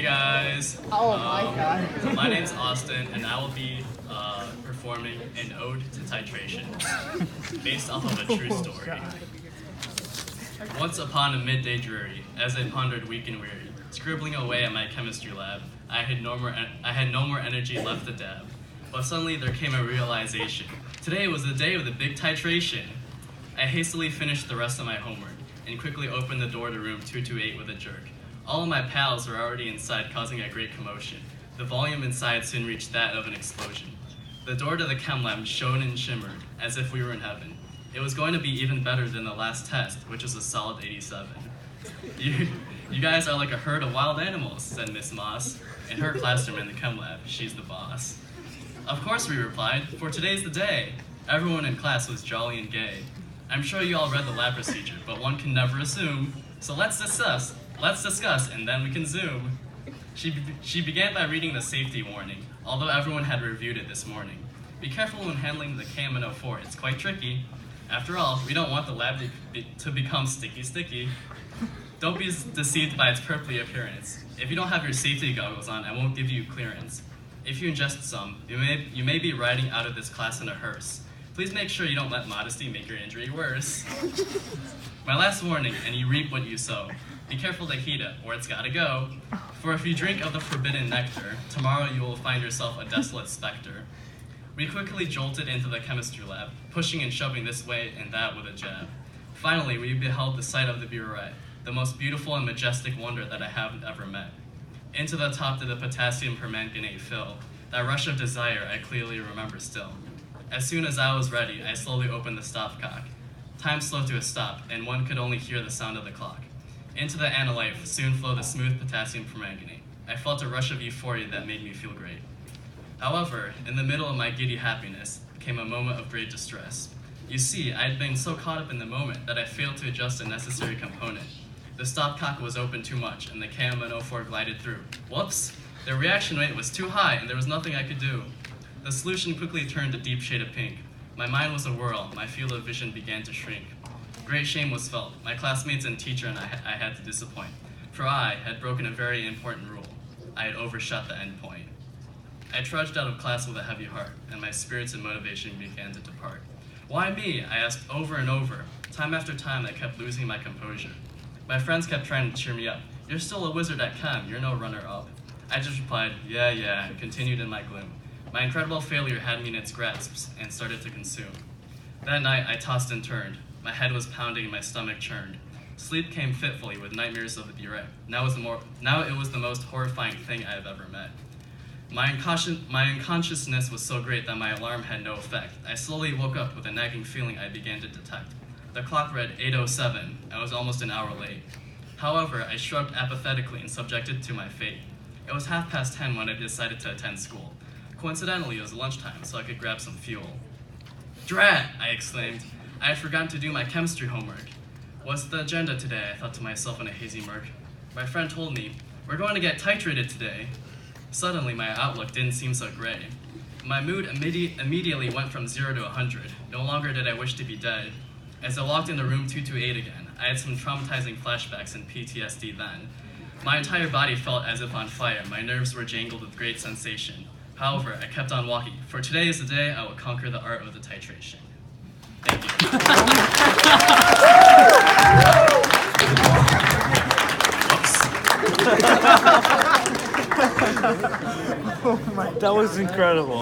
guys. Oh my God. My name's Austin, and I will be performing an ode to Titrations, based off of a true story. Once upon a midday dreary, as I pondered weak and weary, scribbling away at my chemistry lab, I had no more energy left to dab. But suddenly there came a realization. Today was the day of the big titration. I hastily finished the rest of my homework and quickly opened the door to room 228 with a jerk. All of my pals were already inside, causing a great commotion. The volume inside soon reached that of an explosion. The door to the chem lab shone and shimmered, as if we were in heaven. It was going to be even better than the last test, which was a solid 87. You guys are like a herd of wild animals, said Miss Moss. In her classroom in the chem lab, she's the boss. Of course, we replied, for today's the day. Everyone in class was jolly and gay. I'm sure you all read the lab procedure, but one can never assume. So let's discuss, and then we can zoom. She began by reading the safety warning, although everyone had reviewed it this morning. Be careful when handling the KMNO4, it's quite tricky. After all, we don't want the lab to become sticky. Don't be deceived by its purpley appearance. If you don't have your safety goggles on, I won't give you clearance. If you ingest some, you may be riding out of this class in a hearse. Please make sure you don't let modesty make your injury worse. My last warning, and you reap what you sow. Be careful to heat it, or it's gotta go. For if you drink of the forbidden nectar, tomorrow you will find yourself a desolate specter. We quickly jolted into the chemistry lab, pushing and shoving this way and that with a jab. Finally, we beheld the sight of the burette, the most beautiful and majestic wonder that I haven't ever met. Into the top did the potassium permanganate fill. That rush of desire I clearly remember still. As soon as I was ready, I slowly opened the stopcock. Time slowed to a stop, and one could only hear the sound of the clock. Into the analyte soon flowed the smooth potassium permanganate. I felt a rush of euphoria that made me feel great. However, in the middle of my giddy happiness, came a moment of great distress. You see, I had been so caught up in the moment that I failed to adjust a necessary component. The stopcock was open too much, and the KMNO4 glided through. Whoops! The reaction rate was too high, and there was nothing I could do. The solution quickly turned a deep shade of pink. My mind was a whirl, my field of vision began to shrink. Great shame was felt. My classmates and teacher and I had to disappoint, for I had broken a very important rule. I had overshot the end point. I trudged out of class with a heavy heart, and my spirits and motivation began to depart. Why me? I asked over and over. Time after time, I kept losing my composure. My friends kept trying to cheer me up. You're still a wizard at chem, you're no runner-up. I just replied, yeah, and continued in my gloom. My incredible failure had me in its grasps and started to consume. That night, I tossed and turned. My head was pounding and my stomach churned. Sleep came fitfully with nightmares of the burette. Now it was the most horrifying thing I have ever met. My unconsciousness was so great that my alarm had no effect. I slowly woke up with a nagging feeling I began to detect. The clock read 8:07. I was almost an hour late. However, I shrugged apathetically and subjected to my fate. It was 10:30 when I decided to attend school. Coincidentally, it was lunchtime, so I could grab some fuel. Drat! I exclaimed. I had forgotten to do my chemistry homework. What's the agenda today? I thought to myself in a hazy murk. My friend told me, we're going to get titrated today. Suddenly, my outlook didn't seem so gray. My mood immediately went from 0 to 100. No longer did I wish to be dead. As I walked into room 228 again, I had some traumatizing flashbacks and PTSD then. My entire body felt as if on fire. My nerves were jangled with great sensation. However, I kept on walking. For today is the day I will conquer the art of the titration. Thank you. That was incredible.